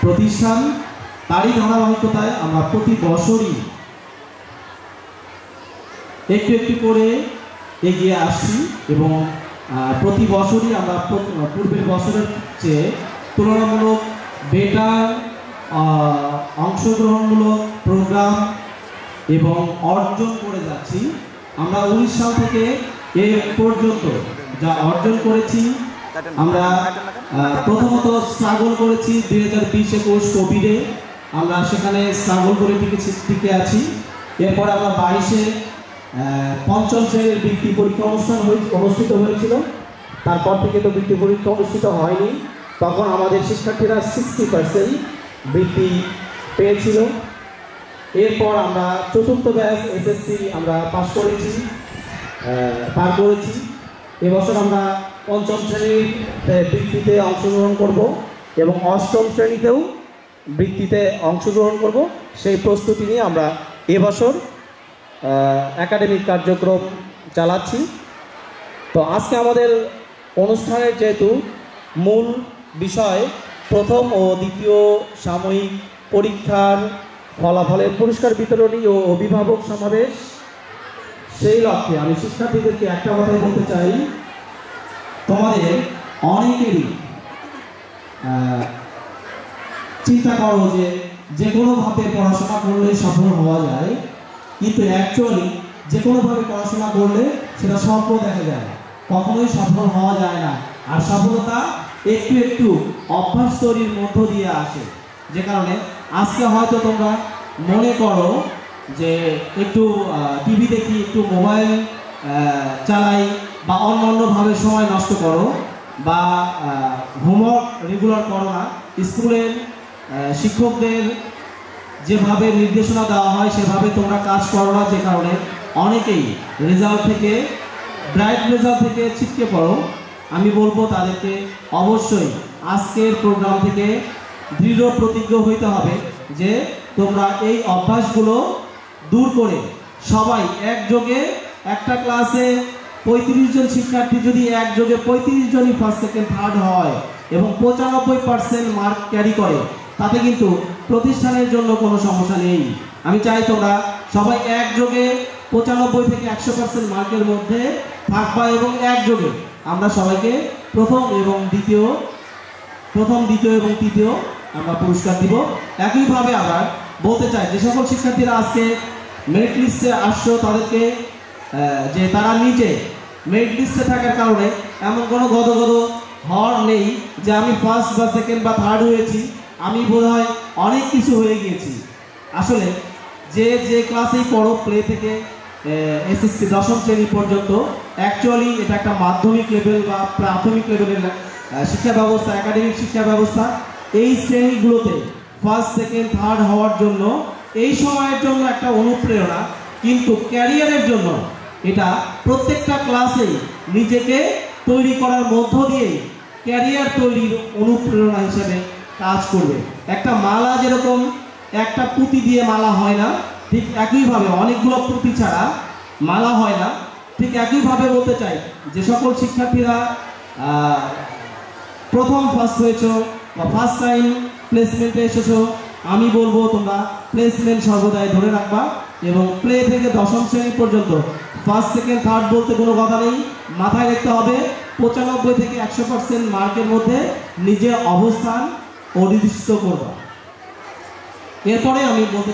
প্রতিষ্ঠান। তারই ধারাবাহিকতায় আমরা প্রতি বছরই একটু একটু করে এগিয়ে আসছি এবং প্রতি বছরই আমরা পূর্বের বছরের চেয়ে তুলনামূলক বেটার অংশগ্রহণমূলক প্রোগ্রাম এবং অর্জন করে যাচ্ছি। আমরা 19 সাল থেকে এ পর্যন্ত যা অর্জন করেছি, আমরা প্রথমত স্ট্রাগল করেছি 2020-21 কোভিডে, আমরা সেখানে স্ট্রাগল করে টিকে আছি। এরপর আমরা 22-এ পঞ্চম শ্রেণীর বৃত্তি পরীক্ষা অনুষ্ঠিত হয়েছিল। তারপর থেকে তো বৃত্তি পরীক্ষা অনুষ্ঠিত হয়নি, তখন আমাদের শিক্ষার্থীরা 60% বৃত্তি পেয়েছিল। এরপর আমরা চতুর্থ ব্যাচ এসএসসি আমরা পার করেছি। এবছর আমরা পঞ্চম শ্রেণীর বৃত্তিতে অংশগ্রহণ করব এবং অষ্টম শ্রেণীতেও বৃত্তিতে অংশগ্রহণ করব। সেই প্রস্তুতি নিয়ে আমরা এবছর একাডেমিক কার্যক্রম চালাচ্ছি। তো আজকে আমাদের অনুষ্ঠানের যেহেতু মূল বিষয় প্রথম ও দ্বিতীয় সাময়িক পরীক্ষার ফলাফলের পুরস্কার বিতরণী ও অভিভাবক সমাবেশ, সেই লক্ষ্যে আমি শিক্ষার্থীদেরকে একটা কথাই বলতে চাই, তোমাদের অনেকেরই চিন্তা করো যে কোনোভাবে পড়াশোনা করলে সফল হওয়া যায়, কিন্তু অ্যাকচুয়ালি যে কোনোভাবে পড়াশোনা করলে সেটা স্বপ্ন দেখা যায়, কখনোই সফল হওয়া যায় না। আর সফলতা একটু একটু অভ্যাস তৈরির মধ্য দিয়ে আসে। যে কারণে আজকে হয়তো তোমরা মনে করো যে একটু টিভি দেখি, একটু মোবাইল চালাই বা অন্যান্যভাবে সময় নষ্ট করো বা হোমওয়ার্ক রেগুলার করো না, স্কুলের শিক্ষকদের যেভাবে নির্দেশনা দেওয়া হয় সেভাবে তোমরা কাজ করো না, যে কারণে অনেকেই ব্রাইট রেজাল্ট থেকে ছিটকে পড়ো। আমি বলবো তাদেরকে অবশ্যই আজকের প্রোগ্রাম থেকে দৃঢ় প্রতিজ্ঞ হইতে হবে যে তোমরা এই অভ্যাসগুলো দূর করে সবাই একযোগে, একটা ক্লাসে 35 জন শিক্ষার্থী যদি একযোগে 35 জনই ফার্স্ট সেকেন্ড থার্ড হয় এবং 95% মার্ক ক্যারি করে, তাতে কিন্তু প্রতিষ্ঠানের জন্য কোনো সমস্যা নেই। আমি চাই তোমরা সবাই একযোগে 95 থেকে 100% মার্কের মধ্যে থাকবা এবং একযোগে আমরা সবাইকে প্রথম, দ্বিতীয় এবং তৃতীয় আমরা পুরস্কার দিব। একইভাবে আবার বলতে চাই যে সকল শিক্ষার্থীরা আজকে মেরিট লিস্টে আসছো, তাদেরকে যে তারা নিচে মেরিট লিস্টে থাকার কারণে এমন কোনো গদগদ হওয়ার নেই যে আমি ফার্স্ট বা সেকেন্ড বা থার্ড হয়েছি, আমি বোধহয় অনেক কিছু হয়ে গিয়েছি। আসলে যে ক্লাসেই পড়ো, প্লে থেকে এসএসসি 10ম শ্রেণী পর্যন্ত, অ্যাকচুয়ালি এটা একটা মাধ্যমিক লেভেল বা প্রাথমিক লেভেলের শিক্ষা ব্যবস্থা, একাডেমিক শিক্ষা ব্যবস্থা। এই শ্রেণীগুলোতে ফার্স্ট সেকেন্ড থার্ড হওয়ার জন্য এই সময়ের জন্য একটা অনুপ্রেরণা, কিন্তু ক্যারিয়ারের জন্য এটা প্রত্যেকটা ক্লাসেই নিজেকে তৈরি করার মধ্য দিয়ে ক্যারিয়ার তৈরির অনুপ্রেরণা হিসেবে কাজ করবে। একটা মালা যেরকম একটা পুঁতি দিয়ে মালা হয় না, ঠিক একইভাবে অনেকগুলো পুঁতি ছাড়া মালা হয় না। ঠিক একইভাবে বলতে চাই যে সকল শিক্ষার্থীরা প্রথম ফার্স্ট হয়েছো বা ফার্স্ট টাইম প্লেসমেন্টে এসেছো, আমি বলবো তোমরা প্লেসমেন্ট সর্বদাই ধরে রাখবা এবং প্লে থেকে 10ম শ্রেণী পর্যন্ত ফার্স্ট সেকেন্ড থার্ড বলতে কোনো কথা নেই, মাথায় রাখতে হবে 95 থেকে 100% মার্কের মধ্যে নিজের অবস্থান অনির্দিষ্ট করবা। এরপরে আমি বলতে